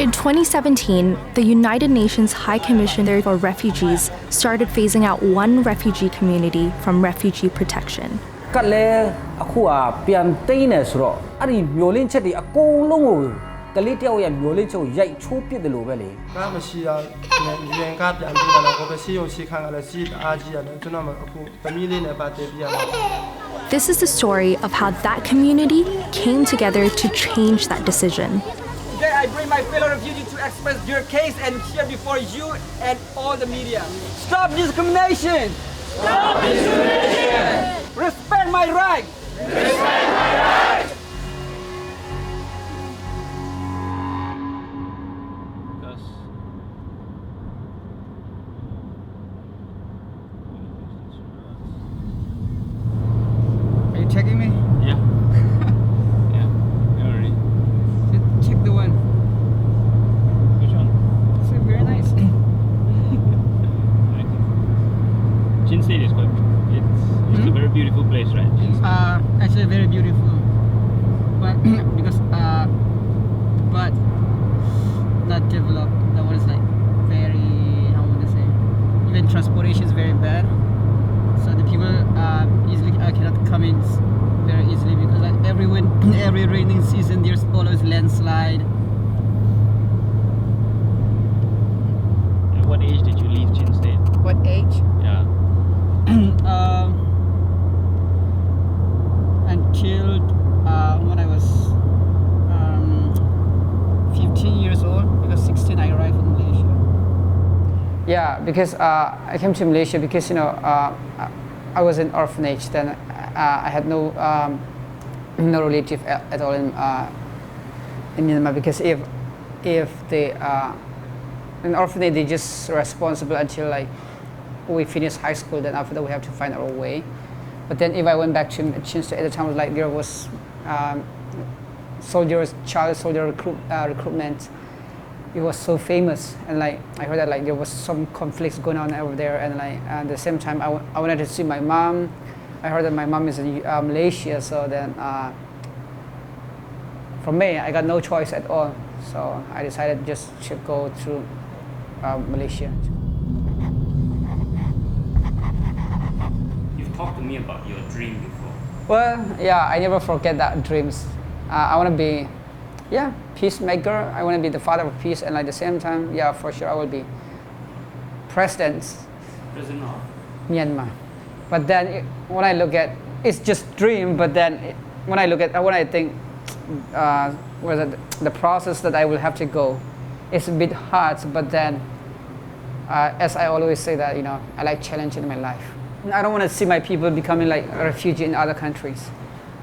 In 2017, the United Nations High Commissioner for Refugees started phasing out one refugee community from refugee protection. ကလည်းအခုပြန်သိမ်းနေဆိုတော့အဲ့ဒီမျိုးလင်းချက်တွေအကုန်လုံးကိုကလေးတယောက်ရဲ့မျိုးလင်းချက်ကိုရိုက်ချိုးပစ်တယ်လို့ပဲလေ။ဒါမရှိရရင်ကပြန်ပြီးတော့ကိုပဲစီယုံစီခံရလဲစီအားကြီးရတယ်ကျွန်တော်အခုသမီးလေးနဲ့ပတ်သက်ပြီးရတော့ This is the story of how that community came together to change that decision. Today I bring my fellow refugees to express your case and here before you and all the media. Stop discrimination! Stop discrimination! Respect my right! Respect my right! Are you checking me? Yeah. Yeah. Already. Check the one. Which one? It's very nice. Chin State is quite. It's a very beautiful place, right? Actually very beautiful, but because but not developed. That one is like very, how would I say? Even transportation is very bad. So the people easily cannot come in very easily because like every raining season there's always landslide. At what age did you leave Chin State? What age? Yeah. Until when I was 15 years old, because 16 I arrived in Malaysia. Yeah, because I came to Malaysia because I was in orphanage. Then I had no relative at all in Myanmar because if they in orphanage they just responsible until like we finish high school. Then after that we have to find our way. But then if I went back to Chin State at the time, like there was child soldier recruitment. It was so famous, and like I heard that like there was some conflicts going on over there, and like at the same time I wanted to see my mom. I heard that my mom is in Malaysia, so then for me I got no choice at all. So I decided just to go to Malaysia. You've talked to me about your dream before. Well, yeah, I never forget that dreams. I want to be, peacemaker. I want to be the father of peace, and at the same time, yeah, for sure, I will be president of Myanmar. But then when I look at, it's just dream. But then when I think, the process that I will have to go, it's a bit hard. But then, as I always say that I like challenge in my life. I don't want to see my people becoming like a refugee in other countries.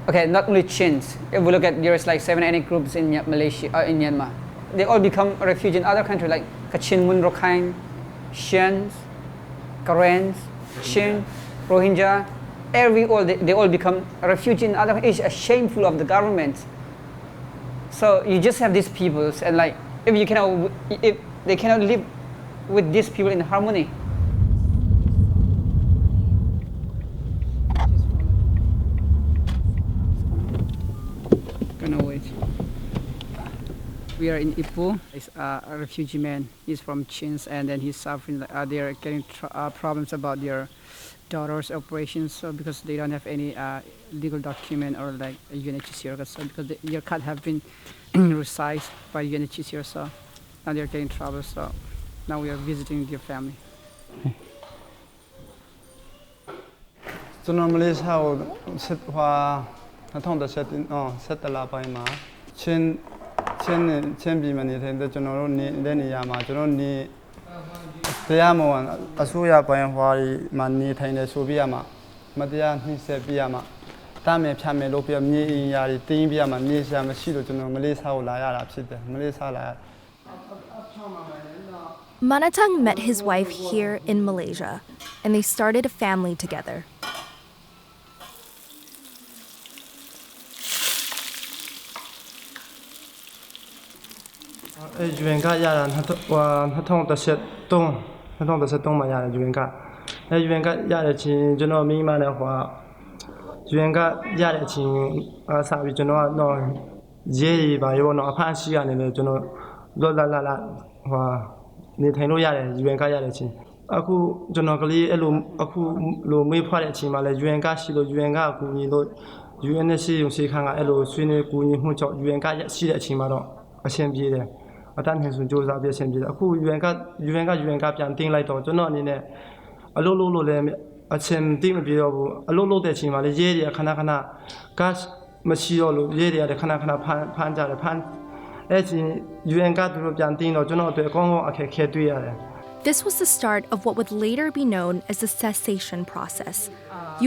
Okay, not only Chins. If we look at there's like 7 ethnic groups in Malaysia, in Myanmar. They all become a refugee in other countries like Kachin, Mun, Rakhine, Shan, Karens, Chin, Rohingya. They all become a refugee in other countries. It's shameful of the government. So you just have these peoples, and like if they cannot live with these people in harmony. Gonna wait. We are in Ipoh. It's a refugee man. He's from Chins, and then he's suffering. They are getting problems about their daughter's operations, so because they don't have any legal document or like a UNHCR, so because their cat have been resized by UNHCR, so now they're getting trouble. So now we are visiting their family. ကျွန်တော်မလေးရှားကို2017လပိုင်းမှာချင်းပြည်မှာနေတဲ့ကျွန်တော်တို့နေတဲ့နေရာမှာကျွန်တော်နေတရားမဝင်အစိုးရပိုင်းဟွာမှာနေထိုင်နေဆိုပြရမှာမတရားနှိစက်ပြရမှာတားမယ်ဖြတ်မယ်လို့ပြမြေအင်ရာတွေတင်းပြရမှာမြေရှာမရှိလို့ကျွန်တော်မလေးရှားကိုလာရတာဖြစ်တယ်မလေးရှားလာ Manatang met his wife here in Malaysia, and they started a family together. UN ကရတာ2013မှာရတယ် UN ကUN ကရတဲ့ချင်းကျွန်တော်မိမနဲ့UN ကရတဲ့အချင်းစပြီးကျွန်တော်ကတော့ရေးပါရောတော့အဖအရှိကနေလည်းကျွန်တော် လောလာလာလာဟိုနေထိုင်လို့ရတယ် UN ကရတဲ့အချိန်အခုကျွန်တော်ကလေးအဲ့လိုအခုလိုမေးဖွားတဲ့အချိန်မှာလဲ UN ကရှိလို့ UN ကကူညီလို့ UN နဲ့ရှိုံရှိခန်းကအဲ့လိုဆွေးနွေးကူညီမှုကြောင့် UN ကရှိတဲ့အချိန်မှာတော့အရှင်းပြေးတယ်အတန်းဟန်ဆိုစ조사ပြရှင်းပြေးတယ်အခု UN ကပြန်တင်းလိုက်တော့ကျွန်တော်အနေနဲ့အလုပ်လုပ်လို့လည်းအချင်းတင်းမပြေတော့ဘူးအလုပ်လုပ်တဲ့အချိန်မှာလည်းရဲတွေကခဏခဏ gas မရှိတော့လို့ရဲတွေကခဏခဏဖမ်းကြတယ်ဖမ်းအဲ့ဒီ UN ကသူတို့ပြန်တင်းတော့ကျွန်တော်အတွက်အကောင်းဆုံးအခက်အခဲတွေ့ရတယ်This was the start of what would later be known as the cessation process.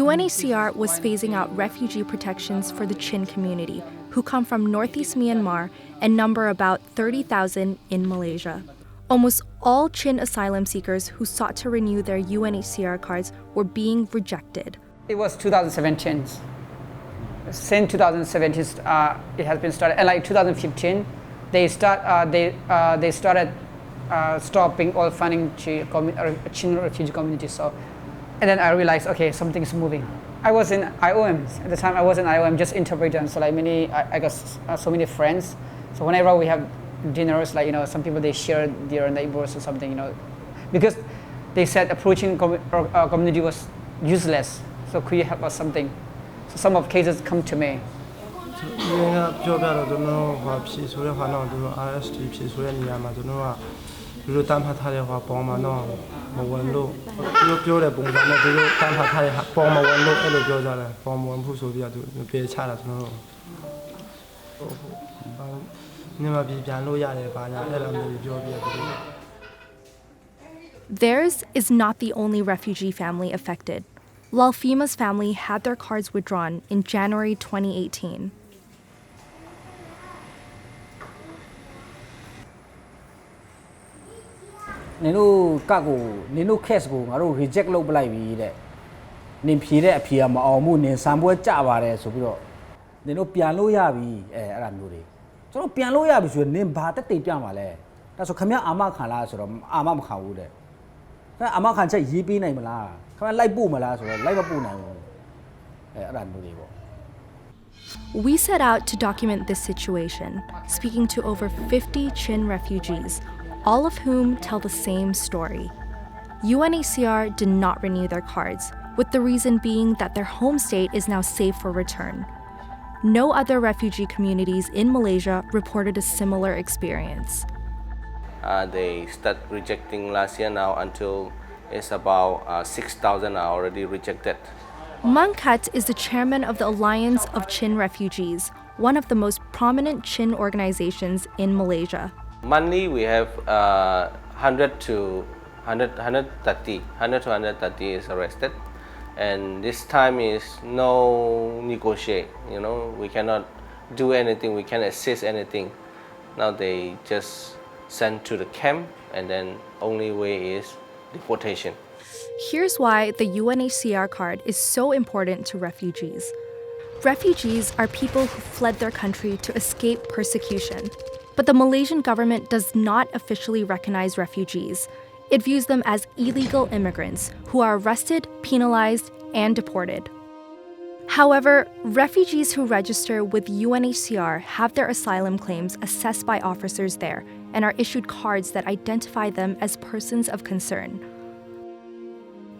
UNHCR was phasing out refugee protections for the Chin community, who come from northeast Myanmar and number about 30,000 in Malaysia. Almost all Chin asylum seekers who sought to renew their UNHCR cards were being rejected. It was 2017. Since 2017, it has been started, and like 2015, they started stopping all funding to Chin refugee communities. So, and then I realized, okay, something is moving. I was in IOM at the time. I was in IOM just interpreter, so like I got so many friends. So whenever we have dinners, like some people they share their neighbors or something, because they said approaching community was useless. So could you help us something? So some of cases come to me. ပြောပြတော့ကျွန်တော်ဟိုဖြေဆိုတဲ့ခါတော့သူ RST ဖြေဆိုတဲ့နေရာမှာကျွန်တော်ကလူတို့တမ်းဖတ်ထားတဲ့ဟိုပေါ်မှာတော့မဝင်လို့သူပြောတဲ့ပုံစံနဲ့သူတို့တမ်းဖတ်ထားတဲ့ပေါ်မှာဝင်လို့အဲ့လိုပြောကြတယ်ပေါ်မှာဝင်ဖို့ဆိုပြီးတော့သူပြေချတာကျွန်တော်တို့မြန်မာပြည်ပြန်လို့ရတယ်ဘာညာအဲ့လိုမျိုးပြောပြတယ် Theirs is not the only refugee family affected. Lalfima's family had their cards withdrawn in January 2018. နင်တို့ကကိုနင်တို့ case ကိုငါတို့ reject လုပ်ပလိုက်ပြီတဲ့နင်ဖြေတဲ့အဖြေကမအောင်မှုနင်စံပွဲကြပါတယ်ဆိုပြီးတော့နင်တို့ပြန်လို့ရပြီအဲ့ဒါမျိုးတွေကျွန်တော်ပြန်လို့ရပြီဆိုရင်နင်ဘာတက်တိတ်ပြမှာလဲဒါဆိုခမရအာမခံလားဆိုတော့အာမမခံဘူးတဲ့အဲ့အာမခံချက်ရေးပေးနိုင်မလားခမရလိုက်ပို့မလားဆိုတော့လိုက်မပို့နိုင်ဘူးအဲ့ဒါမျိုးတွေပေါ့ We set out to document this situation, speaking to over 50 Chin refugees, all of whom tell the same story. UNHCR did not renew their cards, with the reason being that their home state is now safe for return. No other refugee communities in Malaysia reported a similar experience. They start rejecting last year now until it's about 6,000 are already rejected. Mangkat is the chairman of the Alliance of Chin Refugees, one of the most prominent Chin organizations in Malaysia. Monthly we have 100 to 130 is arrested, and this time is no negotiate. We cannot do anything. We can't assist anything. Now they just send to the camp, and then only way is deportation. Here's why the UNHCR card is so important to refugees. Refugees are people who fled their country to escape persecution. But the Malaysian government does not officially recognize refugees. It views them as illegal immigrants who are arrested, penalized, and deported. However, refugees who register with UNHCR have their asylum claims assessed by officers there and are issued cards that identify them as persons of concern.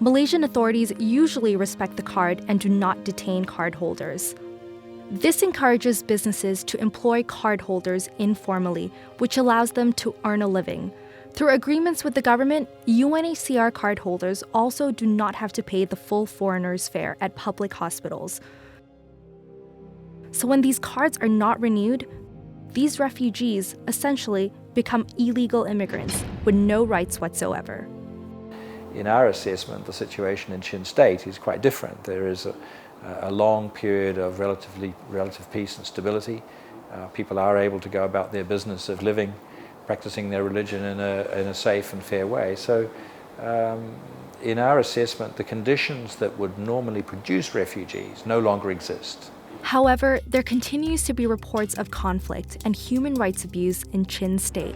Malaysian authorities usually respect the card and do not detain cardholders. This encourages businesses to employ cardholders informally, which allows them to earn a living. Through agreements with the government, UNHCR cardholders also do not have to pay the full foreigner's fare at public hospitals. So when these cards are not renewed, these refugees essentially become illegal immigrants with no rights whatsoever. In our assessment, the situation in Chin State is quite different. There is a long period of relative peace and stability. People are able to go about their business of living, practicing their religion in a safe and fair way. So in our assessment, the conditions that would normally produce refugees no longer exist. However, there continues to be reports of conflict and human rights abuse in Chin State.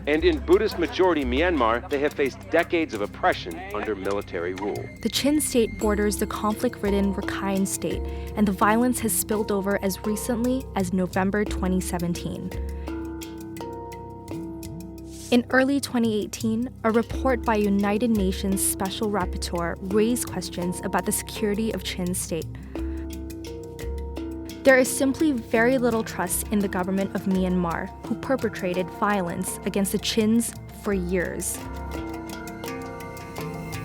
And in Buddhist-majority Myanmar, they have faced decades of oppression under military rule. The Chin State borders the conflict-ridden Rakhine State, and the violence has spilled over as recently as November 2017. In early 2018, a report by United Nations Special Rapporteur raised questions about the security of Chin State. There is simply very little trust in the government of Myanmar, who perpetrated violence against the Chins for years.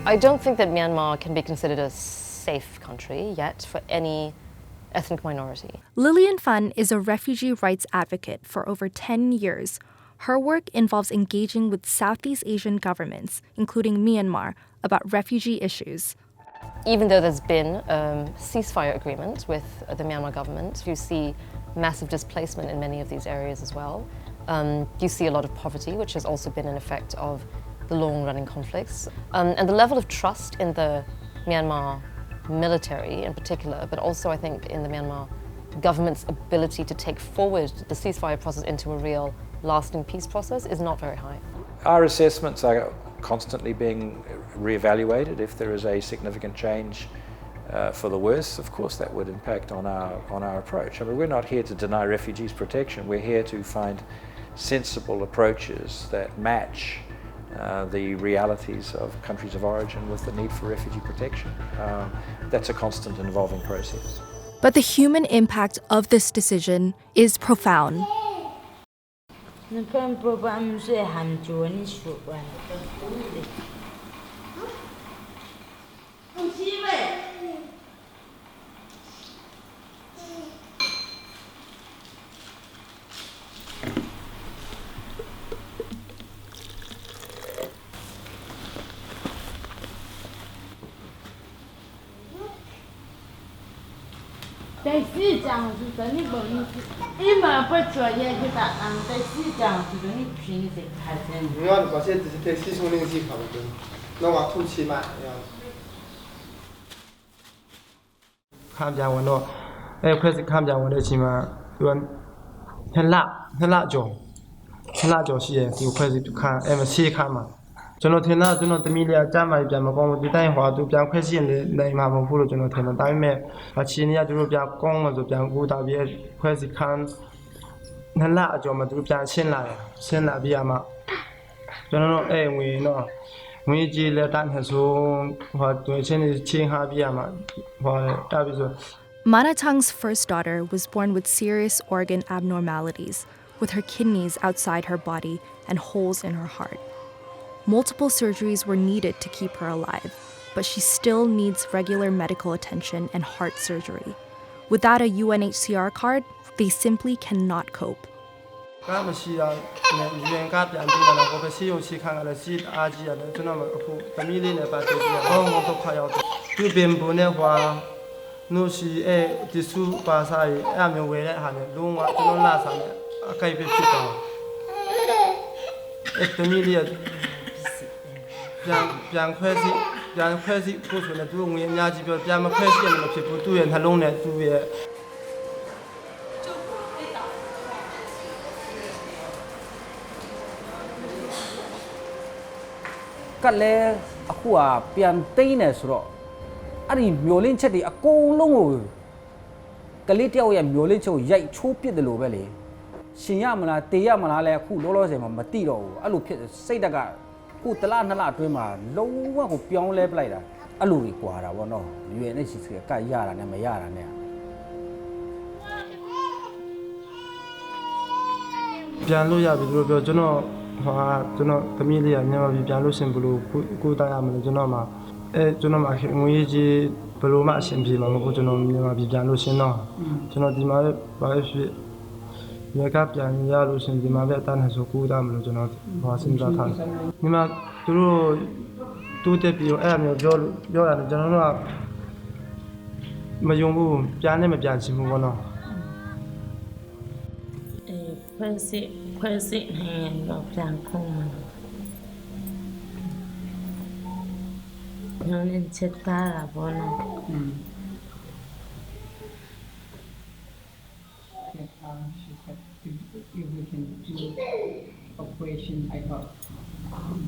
I don't think that Myanmar can be considered a safe country yet for any ethnic minority. Lillian Fun is a refugee rights advocate for over 10 years. Her work involves engaging with Southeast Asian governments, including Myanmar, about refugee issues. Even though there's been a ceasefire agreement with the Myanmar government, you see massive displacement in many of these areas as well. You see a lot of poverty, which has also been an effect of the long-running conflicts. And the level of trust in the Myanmar military in particular, but also I think in the Myanmar government's ability to take forward the ceasefire process into a real lasting peace process is not very high. Our assessments are constantly being re-evaluated. If there is a significant change for the worse, of course that would impact on our approach. I mean, we're not here to deny refugees protection. We're here to find sensible approaches that match the realities of countries of origin with the need for refugee protection. That's a constant and evolving process. But the human impact of this decision is profound. Jono thena jono tamilia chama pyam kong ti tai hwa tu pyam khwe sin le nei ma bong pu lo jono thena dai me a chi ni ya jo pyam kong ma jo pyam gu da bie khwe si khan nan la a jo ma tu pyam sin la bi ya ma jono no ngui no ngui ji le tan ha so hwa tu chen ni chin ha bi ya ma hwa ta bi so. Manatang's first daughter was born with serious organ abnormalities, with her kidneys outside her body and holes in her heart. Multiple surgeries were needed to keep her alive, but she still needs regular medical attention and heart surgery. Without a UNHCR card, they simply cannot cope. Cắt lẽ aku pian tây này rồi, anh nhiều lên chết đi, aku long rồi, cái lẽ theo em nhiều lên cho dạy chụp biết được luôn vậy, xin nhà mà là tây mà là lẽ aku lo gì mà mất đi rồi, anh lúc xây ra cả, aku tala nala thôi mà lâu quá aku piang lẽ lại đó, anh lúc đi qua đó, nó, chuyện này chỉ cái gì là này mà gì là này. Pian lo ya bị rồi cho nó cho nó family à nhưng mà bị pian lo xin bulu cô ta làm cho nó mà cho nó mà người gì bulu mà xin gì mà cô cho nó nhưng mà bị pian lo xin nó cho nó đi mà bảo là người khác pian ya lo xin đi mà về tan hay số cô ta mà cho nó hòa xin ra thằng nhưng mà tôi tiếp bị em nhiều là cho nó là mà dùng bu pian này mà pian xin bu nó Quay dị hàng lọc ràng không mà nó nên chết ta là bố nó She said if we can do operation, I thought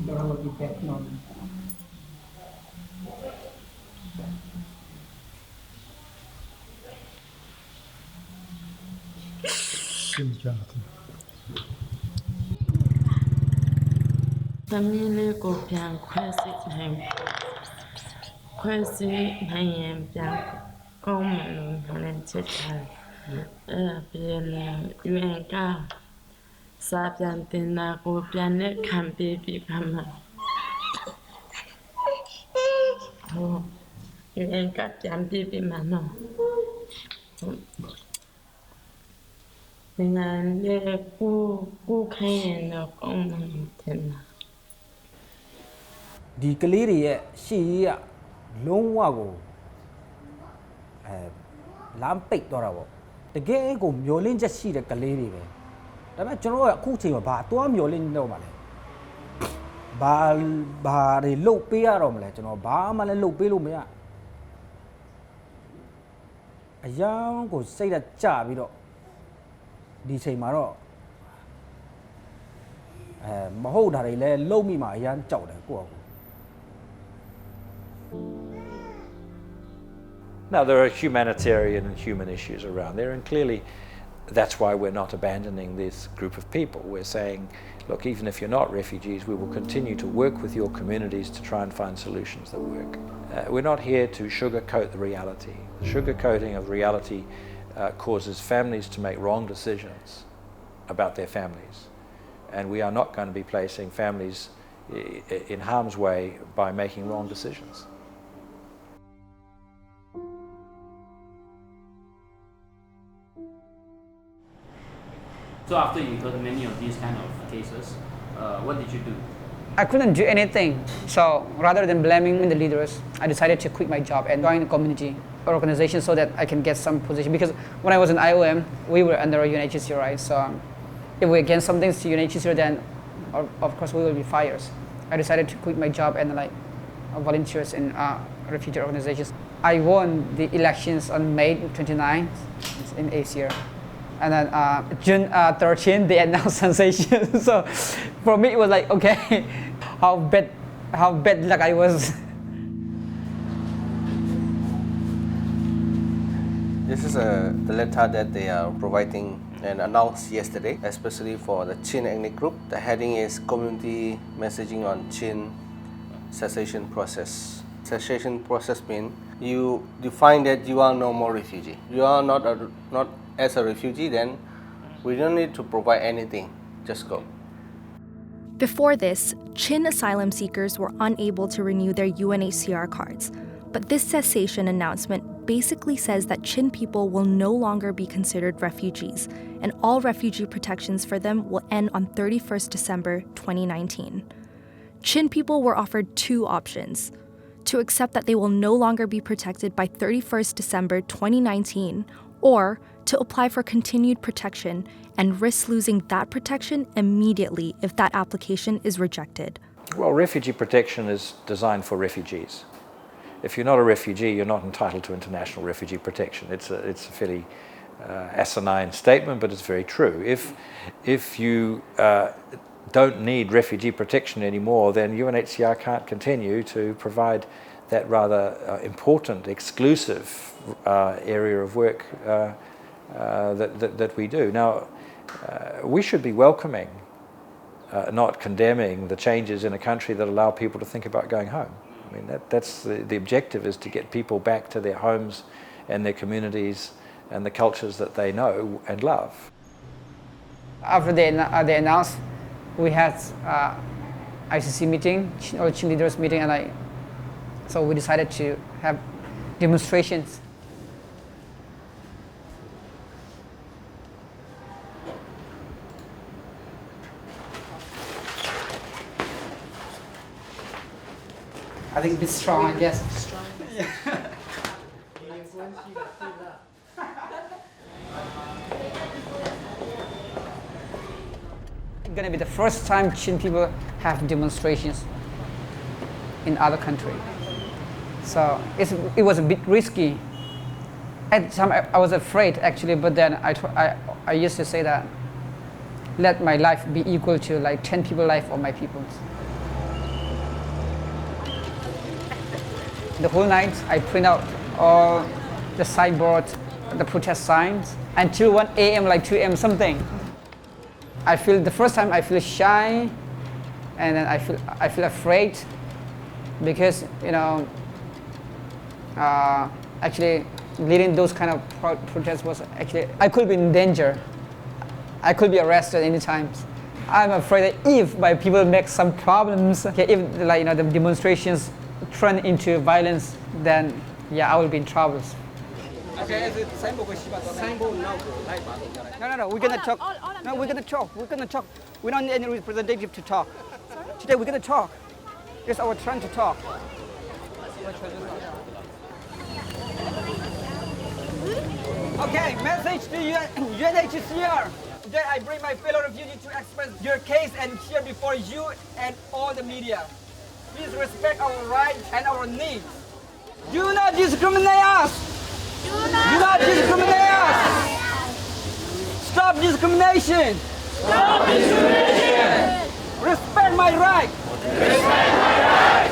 Dora will be back normal. family လေးကိုပြန်ခွဲစိတ်နိုင်ရင်ပြန်ကောင်းမယ်လို့လည်းချက်ထားပြည်လဲ UN ကစာပြန်တင်တာကိုပြန်နဲ့ခံပေးပြီးခါမှာUN ကပြန်ပေးပြီးမှနော်ငါလည်းကိုခိုင်းရင်တော့ကောင်းမှတင်တာ ဒီကလေးတွေရဲ့ရှေ့ရေးကလုံးဝကိုလမ်းပိတ်တော့တာပေါ့တကယ်ကိုမျောလင်းချက်ရှိတဲ့ကလေးတွေပဲဒါပေမဲ့ကျွန်တော်ကအခုချိန်မှာဘာသွားမျောလင်းတော့မှလဲဘာတွေလုတ်ပေးရတော့မလဲကျွန်တော်ဘာမှလည်းလုတ်ပေးလို့မရအယောင်ကိုစိတ်ဓာတ်ကျပြီးတော့ဒီချိန်မှာတော့မဟုတ်တာတွေလည်းလုံမိမှာအရန်ကြောက်တယ်ကိုယ့်အကူ Now, there are humanitarian and human issues around there, and clearly that's why we're not abandoning this group of people. We're saying, look, even if you're not refugees, we will continue to work with your communities to try and find solutions that work. We're not here to sugarcoat the reality. The sugarcoating of reality causes families to make wrong decisions about their families, and we are not going to be placing families in harm's way by making wrong decisions. So after you heard many of these kind of cases, what did you do? I couldn't do anything. So rather than blaming the leaders, I decided to quit my job and join a community organization so that I can get some position. Because when I was in IOM, we were under UNHCR, right? So if we against something to UNHCR, then of course we will be fired. I decided to quit my job and volunteers in refugee organizations. I won the elections on May 29th in Asia. And then June 13th, they announced sensation. So for me, it was like, okay, how bad luck I was. This is the letter that they are providing and announced yesterday, especially for the Chin ethnic group. The heading is Community Messaging on Chin Cessation Process. Cessation process means you define that you are no more refugee. You are not as a refugee, then we don't need to provide anything. Just go. Before this, Chin asylum seekers were unable to renew their UNHCR cards. But this cessation announcement basically says that Chin people will no longer be considered refugees, and all refugee protections for them will end on 31st December 2019. Chin people were offered two options: to accept that they will no longer be protected by 31st December 2019, or to apply for continued protection and risk losing that protection immediately if that application is rejected. Well, refugee protection is designed for refugees. If you're not a refugee, you're not entitled to international refugee protection. It's a fairly asinine statement, but it's very true. If you don't need refugee protection anymore, then UNHCR can't continue to provide that rather important, exclusive area of work that we do. Now, we should be welcoming, not condemning the changes in a country that allow people to think about going home. I mean, that's the objective, is to get people back to their homes and their communities and the cultures that they know and love. After they announced, we had ICC meeting, or Chin leaders meeting, and so we decided to have demonstrations. I think a bit strong, I guess. Strong. Yeah. It's gonna be the first time Chin people have demonstrations in other country. So it was a bit risky. At some I was afraid actually, but then I used to say that let my life be equal to like 10 people's life or my people's. The whole night I print out all the signboard, the protest signs until 1 a.m. like 2 a.m. something. The first time I feel shy and then I feel afraid because actually leading those kind of protests was actually I could be in danger. I could be arrested anytime. I'm afraid that if my people make some problems, if the demonstrations turn into violence, then I will be in trouble. Okay, no, we're gonna talk. No, we're gonna talk. We don't need any representative to talk. Today we're gonna talk. It's our turn to talk. Okay, message to UNHCR. Today I bring my fellow refugees to express your case and here before you and all the media. Please respect our rights and our needs. Do not discriminate us. Do not discriminate us. Stop discrimination. Stop discrimination. Respect my right. Respect my right.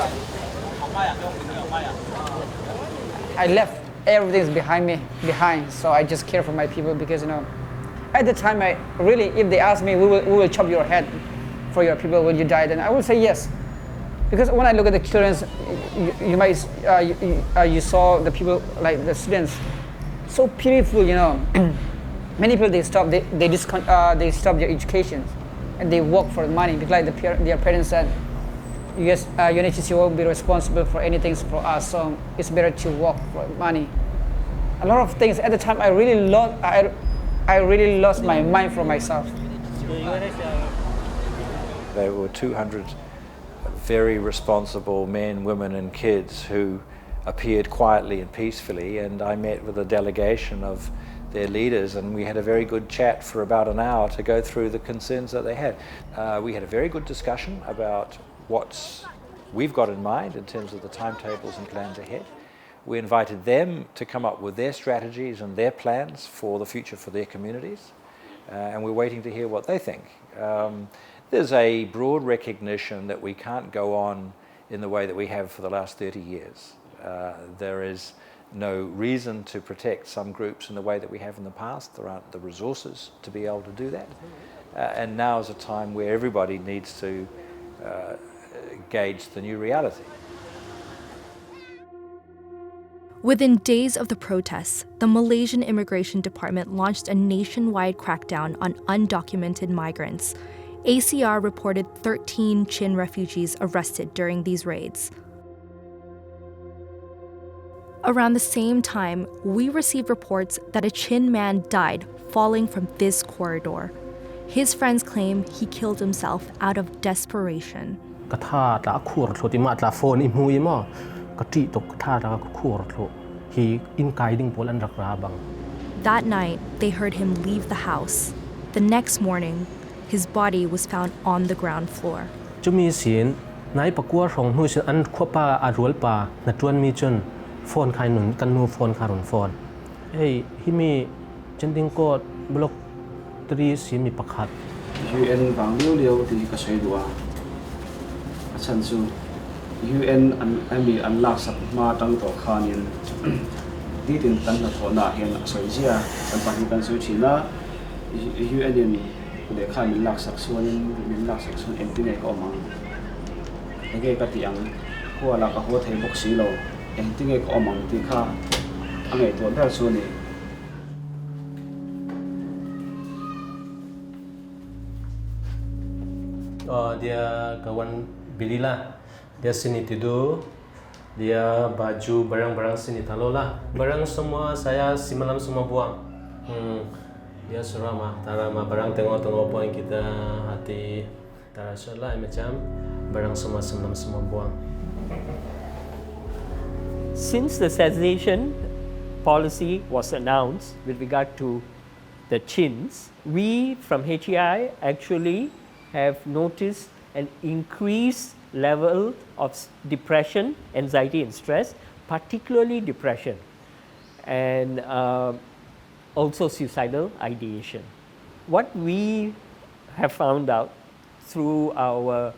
I left everything behind, so I just care for my people because at the time if they ask me, we will chop your head for your people when you die, then I will say yes. Because when I look at the children, you saw the people like the students, so pitiful, Many people they stop their education, and they work for money because like their parents said, yes, UNHCR will be responsible for anything for us, so it's better to work for money. A lot of things at the time I really lost my mind for myself. There were 200 very responsible men, women and kids who appeared quietly and peacefully, and I met with a delegation of their leaders and we had a very good chat for about an hour to go through the concerns that they had. We had a very good discussion about what we've got in mind in terms of the timetables and plans ahead. We invited them to come up with their strategies and their plans for the future for their communities, and we're waiting to hear what they think. There's a broad recognition that we can't go on in the way that we have for the last 30 years. There is no reason to protect some groups in the way that we have in the past. There aren't the resources to be able to do that. And now is a time where everybody needs to gauge the new reality. Within days of the protests, the Malaysian Immigration Department launched a nationwide crackdown on undocumented migrants. ACR reported 13 Chin refugees arrested during these raids. Around the same time, we received reports that a Chin man died falling from this corridor. His friends claim he killed himself out of desperation. That night, they heard him leave the house. The next morning, his body was found on the ground floor. Phone khai nun kan nu phone karun phone. Hey, himi chending ko block 3 simi pakhat. UN bang liu ti ka sei dua. Achan su UN an lak sak ma tang to khanin. Ti tin tan na thona hen soi jia kan pan kan su china UN in le khan lak sak suanin min lak sak sun en ti ne ko ma. Ege ka tiang ko la ka ho thei bok si lo. Dear kawan bililah dia sini tidur, dia baju barang-barang sini taruhlah, barang semua saya semalam semua buang. Dia seramah, taramah barang tengok-tengok poin kita hati tarasalah macam barang semua semalam semua buang. Since the cessation policy was announced with regard to the Chins, we from HEI actually have noticed an increased level of depression, anxiety and stress, particularly depression, and also suicidal ideation. What we have found out through our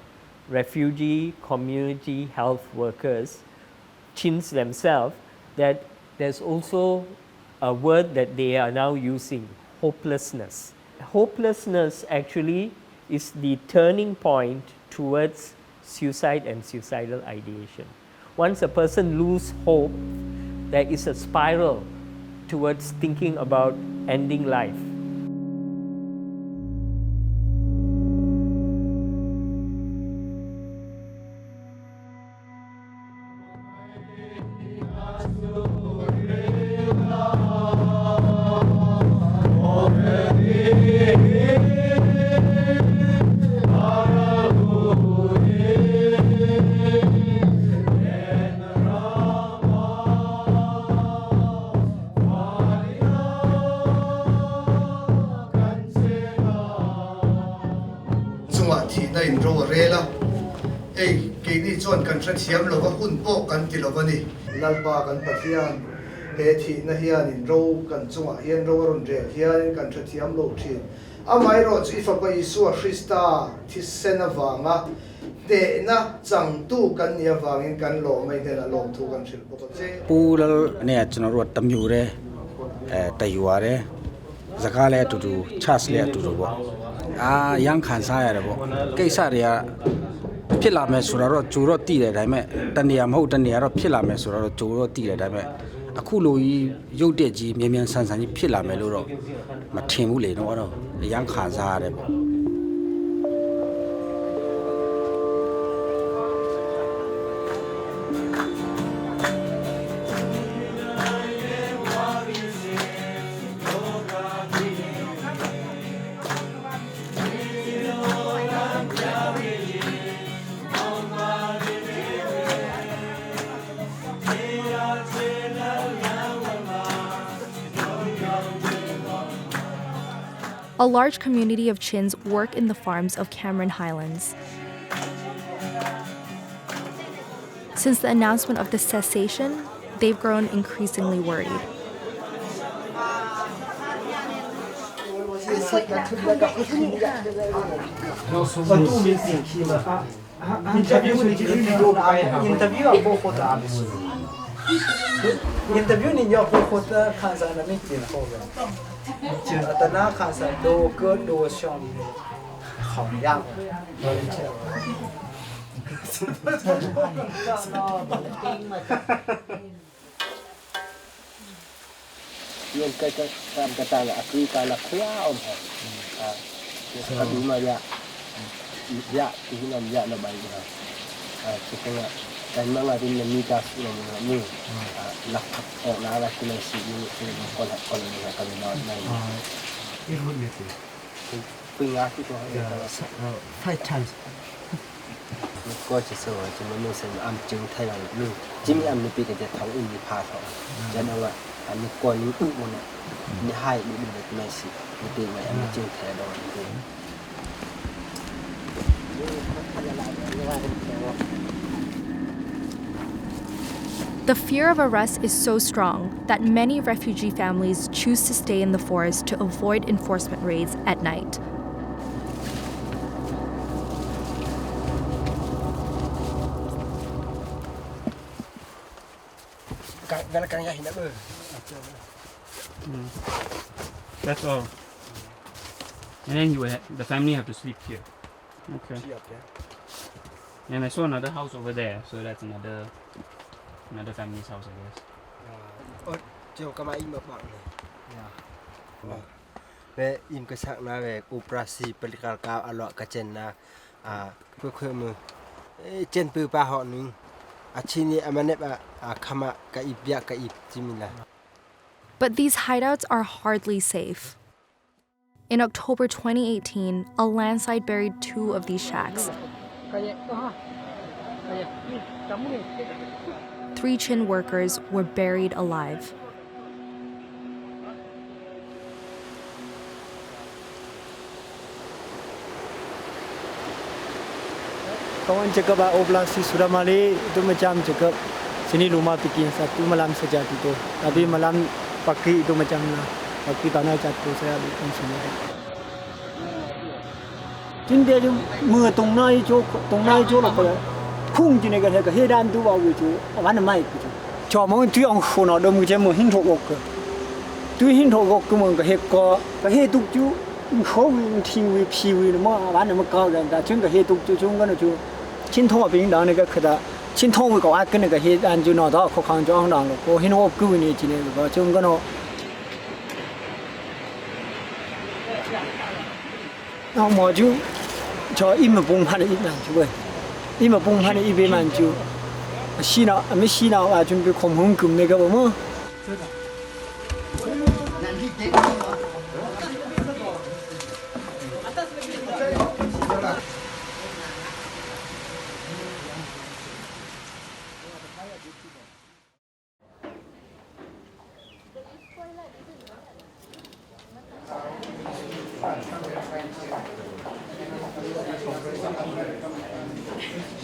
refugee community health workers, Chins themselves, that there's also a word that they are now using, hopelessness. Hopelessness actually is the turning point towards suicide and suicidal ideation. Once a person loses hope, there is a spiral towards thinking about ending life. in ro rela ei ke ni chon kan thra thiam lo wa hun po kan ti lo wani lalpa kan pathian he thi na hian in ro kan chunga hian ro ron re hian kan thra thiam lo thin amai ro chi fa pa isu a Krista thi sena wanga de na chang tu kan nia wangin kan lo mai de la lom thu kan thil po che pu lal ne chno ro tam yu re tayuwa re zaka le tu tu chas le tu tu bo yang khan sa ya bo kai sa re ya ဖြစ်လာမယ်ဆိုတော့ဂျိုတော့တည်တယ်ဒါပေမဲ့တနေရာမဟုတ်တနေရာတော့ဖြစ်လာမယ်ဆိုတော့ဂျိုတော့တည်တယ်ဒါပေမဲ့အခုလိုကြီးရုပ်တက်ကြီးမြ мян ဆန်းဆန်းကြီးဖြစ်လာမယ်လို့တော့မထင်ဘူးလေတော့တော့အရန်ခံစားရတယ်ပေါ့ A large community of Chins work in the farms of Cameron Highlands. Since the announcement of the cessation, they've grown increasingly worried. Five times. Có chỉ số chỉ muốn nuôi sinh am chứng thay là luôn chỉ mình am nuôi bị cái thằng in bị phá thôi cho nên là anh coi những ưu một này những hai bị được này xí bị tiền này am chứng thay đó The fear of arrest is so strong that many refugee families choose to stay in the forest to avoid enforcement raids at night. That's all. And then the family have to sleep here. Okay. And I saw another house over there, so that's another family's house, I guess. Chiều các bạn im một bọn này. Về im cái sáng na về operasi pelikal cao ở loại cái chân na khơi mưa trên bờ ba họ nương chini amanep khama cái ibia cái ib chimila. But these hideouts are hardly safe. In October 2018, a landslide buried 2 of these shacks. 3 Chin workers were buried alive. Kawan cakap operasi sudah malik itu macam cakap sini rumah bikin satu malam saja itu. Tapi malam pagi itu macam lah pagi tanah jatuh saya bikin sini. Jadi dia mưa tung nai chỗ là phải khung chỉ này cái hệ đan tu vào cái chỗ bán được mai cái chỗ. Cho mọi người tuy ông khổ nó đâm cái mưa hình thổ gốc cái. Tuy hình thổ gốc cái mưa cái hệ có cái hệ tục chú Home team we more one of them that Junga hit to Junga to Chinton being down a Kada. Chinton we go at Gunga hit and you know, the Cocan John down, or he know good in it, but Jungano. Now, more you, so Ima Boom had it man. Ima Boom had it even man to Shina, a machine out at Junga come home to make a more.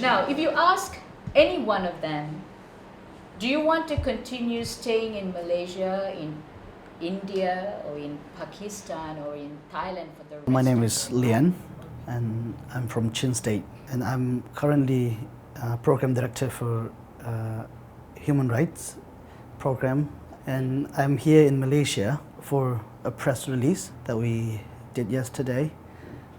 Now, if you ask any one of them, do you want to continue staying in Malaysia, in India, or in Pakistan, or in Thailand for the rest My name of is your life? Lian, and I'm from Chin State, and I'm currently Program Director for Human Rights Program, and I'm here in Malaysia for a press release that we did yesterday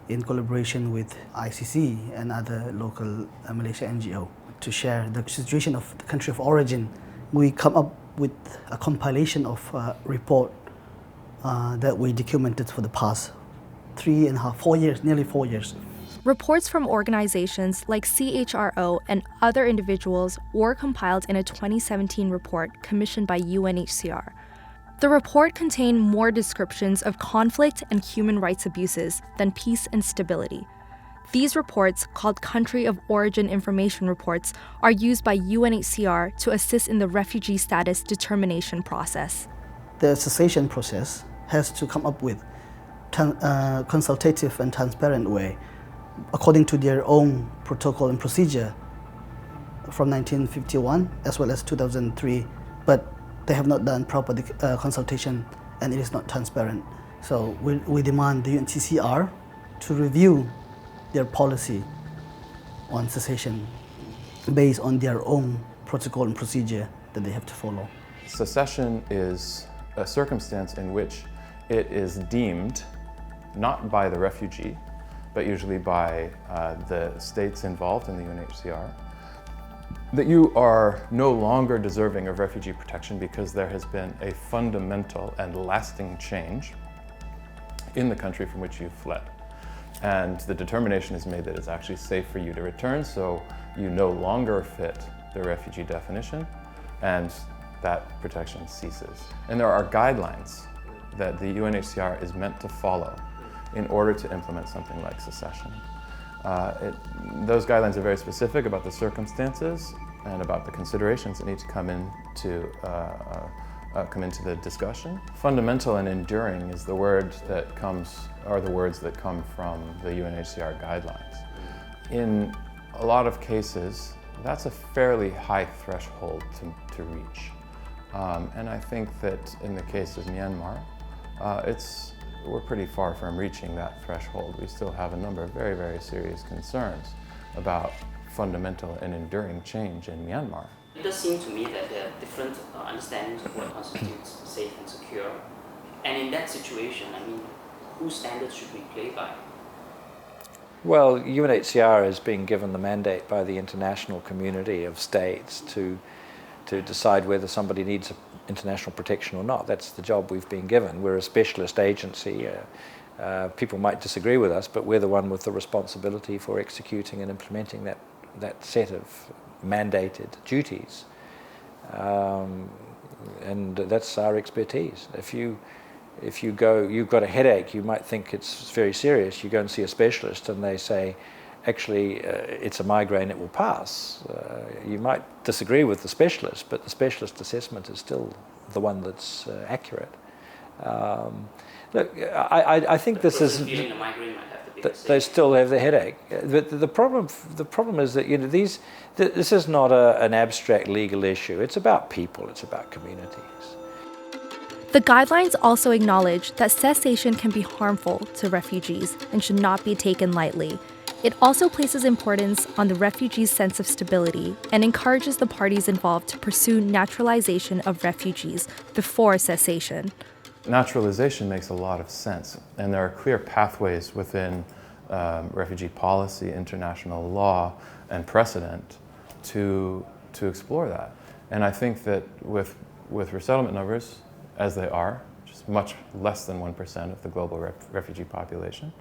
in collaboration with ICC and other local Malaysia NGO to share the situation of the country of origin. We come up with a compilation of report that we documented for the past 3.5, 4 years, nearly 4 years. Reports from organizations like CHRO and other individuals were compiled in a 2017 report commissioned by UNHCR. The report contained more descriptions of conflict and human rights abuses than peace and stability. These reports, called Country of Origin Information Reports, are used by UNHCR to assist in the refugee status determination process. The cessation process has to come up with consultative and transparent way according to their own protocol and procedure from 1951 as well as 2003, but they have not done proper consultation and it is not transparent. So we demand the UNHCR to review their policy on cessation based on their own protocol and procedure that they have to follow. Secession is a circumstance in which it is deemed not by the refugee, but usually by the states involved in the UNHCR, that you are no longer deserving of refugee protection because there has been a fundamental and lasting change in the country from which you've fled. And the determination is made that it's actually safe for you to return, so you no longer fit the refugee definition, and that protection ceases. And there are guidelines that the UNHCR is meant to follow in order to implement something like secession. Those guidelines are very specific about the circumstances and about the considerations that need to come into the discussion. Fundamental and enduring is the word that comes, are the words that come from the UNHCR guidelines. In a lot of cases, that's a fairly high threshold to reach. And I think that in the case of Myanmar, we're pretty far from reaching that threshold. We still have a number of very, very serious concerns about fundamental and enduring change in Myanmar. It does seem to me that there are different understandings of what constitutes safe and secure. And in that situation, I mean, whose standards should we play by? Well, UNHCR is being given the mandate by the international community of states to decide whether somebody needs international protection or not. That's the job we've been given. We're a specialist agency. People might disagree with us, but we're the one with the responsibility for executing and implementing that set of mandated duties. And that's our expertise. If you've got a headache, you might think it's very serious. You go and see a specialist and they say, actually, it's a migraine, it will pass. You might disagree with the specialist, but the specialist assessment is still the one that's accurate. Look, I think this is. They still have the headache. The problem is that this is not an abstract legal issue. It's about people. It's about communities. The guidelines also acknowledge that cessation can be harmful to refugees and should not be taken lightly. It also places importance on the refugees' sense of stability and encourages the parties involved to pursue naturalization of refugees before cessation. naturalization makes a lot of sense, and there are clear pathways within refugee policy, international law, and precedent to explore that. And I think that with resettlement numbers, as they are, just much less than 1% of the global refugee population,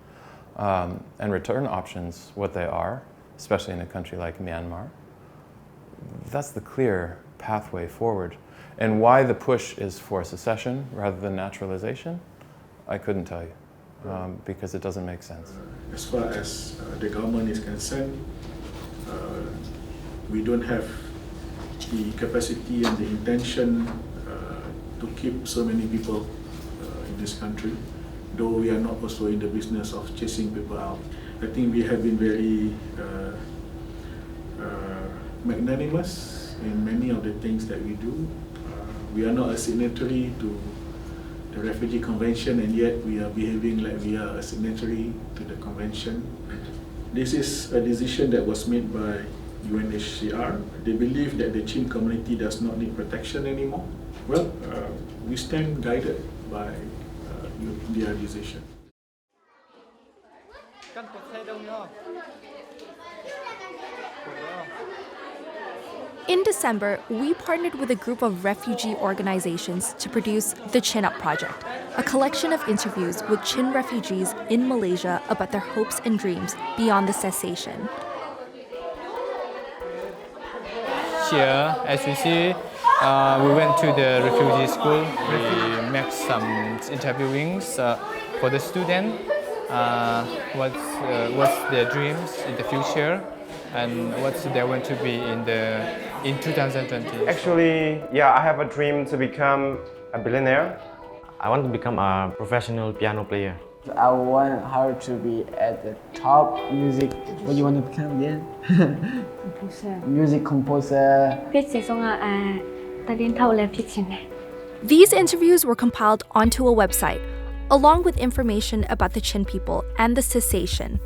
and return options, what they are, especially in a country like Myanmar, that's the clear pathway forward. And why the push is for secession rather than naturalization, I couldn't tell you, because it doesn't make sense. As far as the government is concerned, we don't have the capacity and the intention to keep so many people in this country, though we are not also in the business of chasing people out. I think we have been very magnanimous in many of the things that we do. We are not a signatory to the Refugee Convention, and yet we are behaving like we are a signatory to the convention. This is a decision that was made by UNHCR. They believe that the Chin community does not need protection anymore. Well, we stand guided by their decision. In December, we partnered with a group of refugee organizations to produce the Chin Up Project, a collection of interviews with Chin refugees in Malaysia about their hopes and dreams beyond the cessation. Here, as you see, we went to the refugee school. We make some interviewings for the student. What's their dreams in the future, and what they want to be in 2020. Actually, yeah, I have a dream to become a billionaire. I want to become a professional piano player. I want her to be at the top music. What do you want to become again? Composer. Music composer. These interviews were compiled onto a website, along with information about the Chin people and the cessation.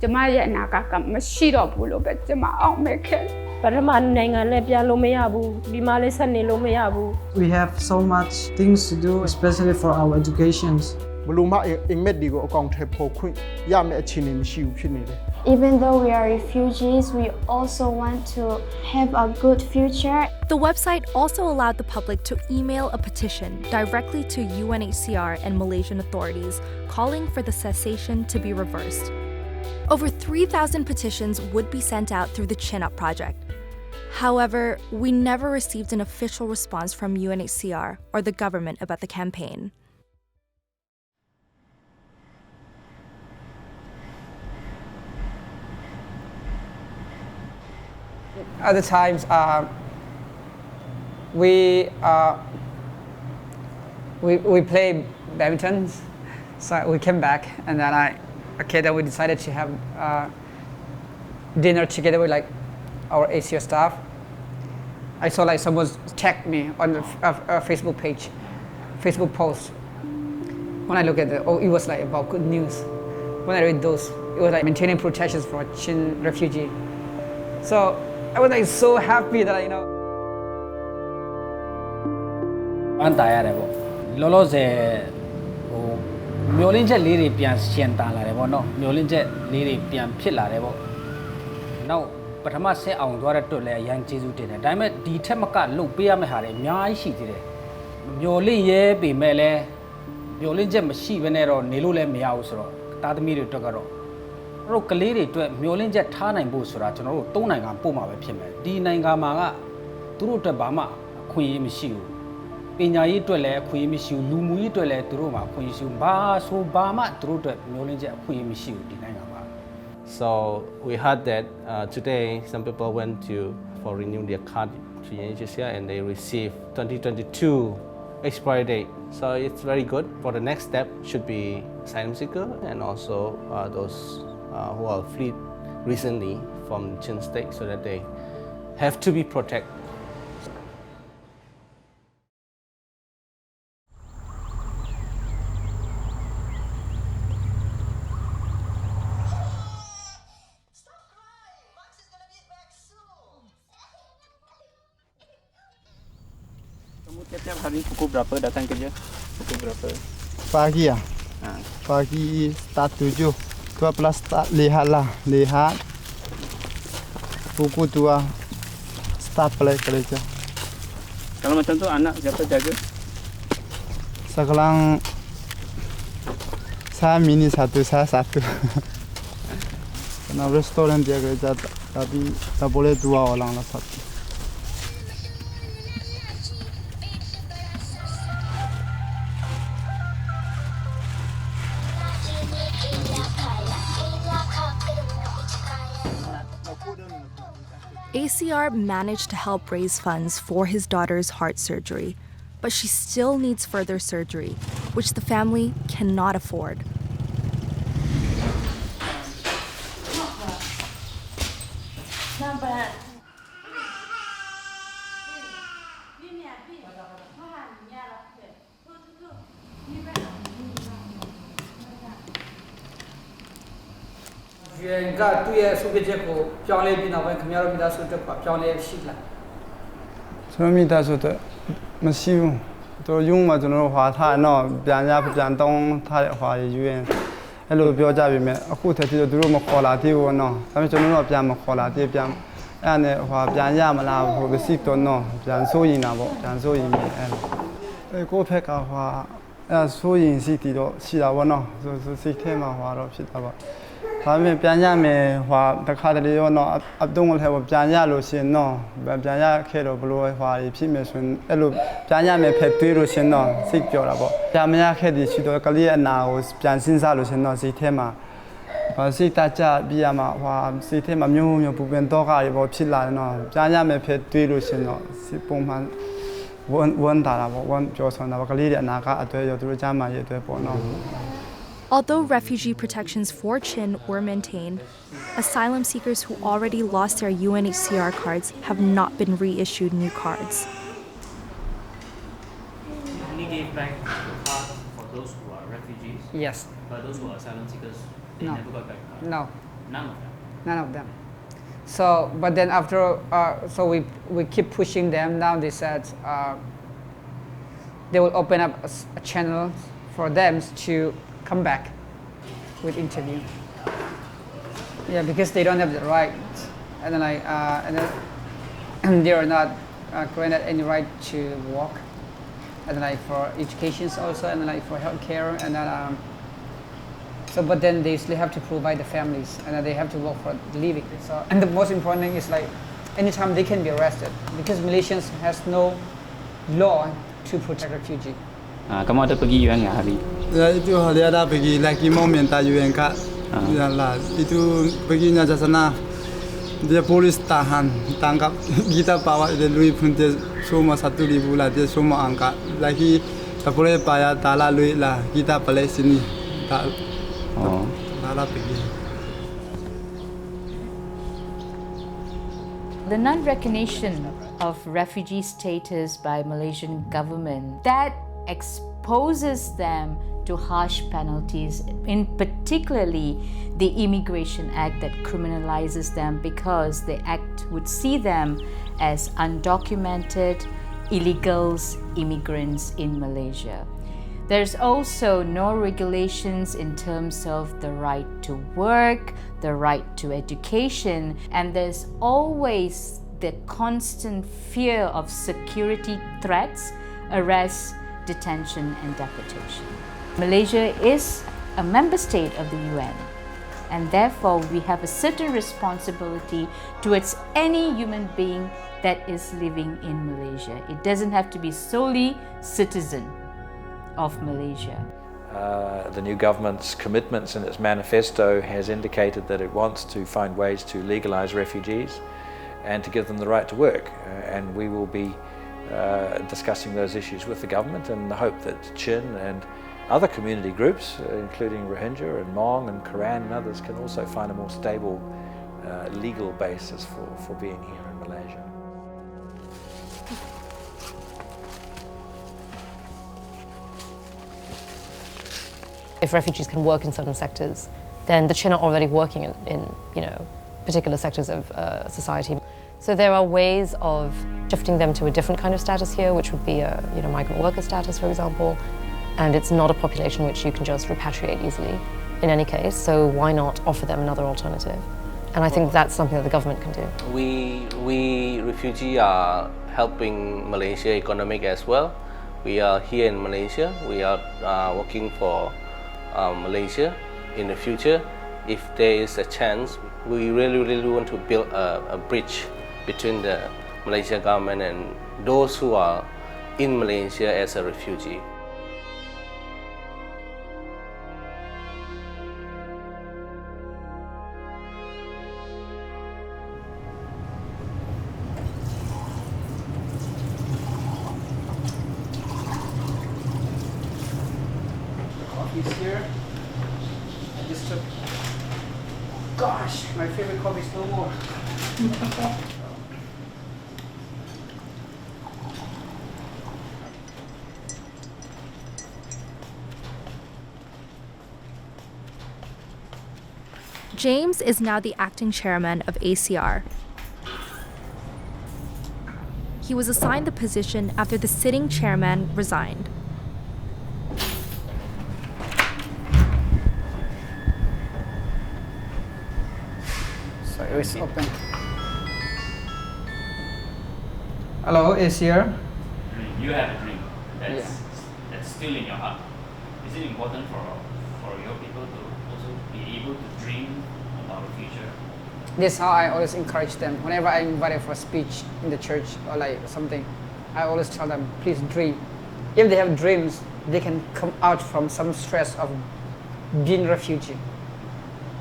ကျမရဲ့အနာဂတ်ကမရှိတော့ဘူးလို့ပဲကျမအောင်မဲ့ခဲ့ပထမနိုင်ငံလည်းပြန်လို့မရဘူးဒီမှာလည်းဆက်နေလို့မရဘူး We have so much things to do, especially for our educations. ဘလို့မအင်မက်ဒီကိုအကောင့်ထဲပေါ်ခွင့်ရမယ့်အခြေအနေမရှိဘူးဖြစ်နေတယ် Even though we are refugees, we also want to have a good future. The website also allowed the public to email a petition directly to UNHCR and Malaysian authorities calling for the cessation to be reversed. Over 3,000 petitions would be sent out through the Chin Up Project. However, we never received an official response from UNHCR or the government about the campaign. Other times, we play badminton, so we came back, and then then we decided to have dinner together with like our ACO staff. I saw like someone tagged me on the Facebook page, Facebook post. When I look at it, it was like about good news. When I read those, it was like maintaining protections for Chin refugee. So I was like so happy thatမျောလင်းချက်လေးတွေပြန်ရှင်တန်လာတယ်ပေါ့နော်မျောလင်းချက်လေးတွေပြန်ဖြစ်လာတယ်ပေါ့နောက်ပထမဆက်အောင်သွားတဲ့တွက်လဲအရင်ကျေးဇူးတင်တယ်ဒါပေမဲ့ဒီထက်မကလှုပ်ပေးရမယ့်ဟာတွေအများကြီးရှိသေးတယ်မျောလင့်ရဲပေမဲ့လဲမျောလင့်ချက်မရှိဘဲနဲ့တော့နေလို့လည်းမရဘူးဆိုတော့တာသမီတွေအတွက်ကတော့တို့ကလေးတွေအတွက်မျောလင့်ချက်ထားနိုင်ဖို့ဆိုတာကျွန်တော်တို့၃နိုင်ငံပို့မှာပဲဖြစ်မယ်ဒီနိုင်ငံမှာကသူတို့အတွက်ဘာမှအခွင့်အရေးမရှိဘူးပညာရေးအတွက်လည်းအခွင့်အရေးမရှိဘူးလူမှုရေးအတွက်လည်းသူတို့မှာအခွင့်အရေးရှိဘူးဘာဆိုဘာမှသူတို့အတွက်မျောလင့်ချက်အခွင့်အရေးမရှိဘူးဒီနိုင်ငံမှာ So we heard that today some people went for renew their card to UNHCR and they received 2022 expiry date. So it's very good. For the next step should be asylum seeker and also those who are fled recently from Chin State so that they have to be protected. Tiap-tiap hari pukul berapa datang kerja? Pukul berapa? Pagi ya? Pagi start 7, 12 start lihat. Pukul 2 start balik kerja. Kalau macam tu anak siapa jaga? Sekarang saya mini satu, saya satu. Karena restoran dia kerja, tapi tak boleh 2 orang lah satu. ACR managed to help raise funds for his daughter's heart surgery, but she still needs further surgery, which the family cannot afford. Masih, tu yung macam hoa thai no, biar tong thai hoa yuan. Hello biar jadi me, aku tadi tu dulu makola tiaw no, tapi macam no biar makola tiaw, ane hoa biar malah hoa besik tu no, biar soyin abo, biar soyin me. Aku peka hoa, soyin sih tido, sih abo no, so sih tema hoa ro sih abo. Tapi biar me hoa dekat dari no, abdul hal biar lo sih no, biar kero belum hoa ipi mesun, elu biar me petu lo sih no, sih biar abo. Biar kedi sih tu kali na us biar sinsa lo sih no sih tema. Sih taja biar ma hoa sih tema myu bukan toka ibo pila no, biar me petu lo sih no, sih pungman wan dah abo, wan josan abo kali na ka atu yo tu jama ye tu po no. Although refugee protections for Chin were maintained, asylum seekers who already lost their UNHCR cards have not been reissued new cards. You only gave back the card for those who are refugees? Yes. But those who are asylum seekers, they No. never got back the card? No. None of them? None of them. So, but then after, so we keep pushing them. Now they said they will open up a channel for them to come back with interview. Yeah, because they don't have the right, and then and they are not granted any right to walk, and then for education also, and then for healthcare, and then so but then they still have to provide the families, and then they have to work for the living. So and the most important thing is anytime they can be arrested because Malaysians has no law to protect refugees. Kamu ada pergi UN nggak hari? Ya itu hari ada pergi lagi mau minta UN kak. Ya lah itu perginya ke sana dia polis tangkap kita bawa dia lui pun dia semua 1,000 lah dia semua angkat lagi tak boleh bayar tak lalu lah kita balik sini tak pergi. The non-recognition of refugee status by Malaysian government that exposes them to harsh penalties, in particularly the Immigration Act that criminalizes them because the act would see them as undocumented, illegals, immigrants in Malaysia. There's also no regulations in terms of the right to work, the right to education, and there's always the constant fear of security threats, arrests, detention and deportation. Malaysia is a member state of the UN, and therefore we have a certain responsibility towards any human being that is living in Malaysia. It doesn't have to be solely citizen of Malaysia. The new government's commitments in its manifesto has indicated that it wants to find ways to legalize refugees and to give them the right to work, and we will be discussing those issues with the government in the hope that Chin and other community groups, including Rohingya and Hmong and Karan and others, can also find a more stable legal basis for being here in Malaysia. If refugees can work in certain sectors, then the Chin are already working in particular sectors of society. So there are ways of shifting them to a different kind of status here, which would be a migrant worker status, for example. And it's not a population which you can just repatriate easily in any case, so why not offer them another alternative? And I think that's something that the government can do. We refugees are helping Malaysia economic as well. We are here in Malaysia. We are working for Malaysia in the future. If there is a chance, we really want to build a bridge between the Malaysia government and those who are in Malaysia as a refugee. Coffee's here. I just took, gosh, my favorite coffee is no more. James is now the acting chairman of ACR. He was assigned the position after the sitting chairman resigned. So it's open. Hello, ACR. You have a dream that's still in your heart. Is it important for your people to also be able to dream about the future? This is how I always encourage them. Whenever I'm invited for a speech in the church or like something, I always tell them, please dream. If they have dreams, they can come out from some stress of being a refugee.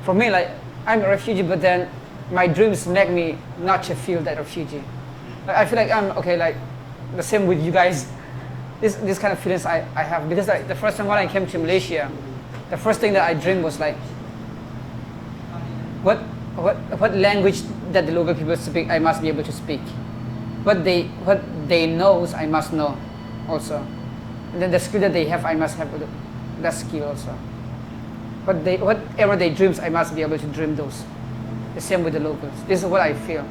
For me, like, I'm a refugee, but then my dreams make me not to feel that refugee. I feel like I'm okay, like the same with you guys. This kind of feelings I have, because like the first time when I came to Malaysia, the first thing that I dreamed was like, what language that the local people speak, I must be able to speak. What they knows, I must know also. And then the skill that they have, I must have that skill also. Whatever they dreams, I must be able to dream those. The same with the locals. This is what I feel.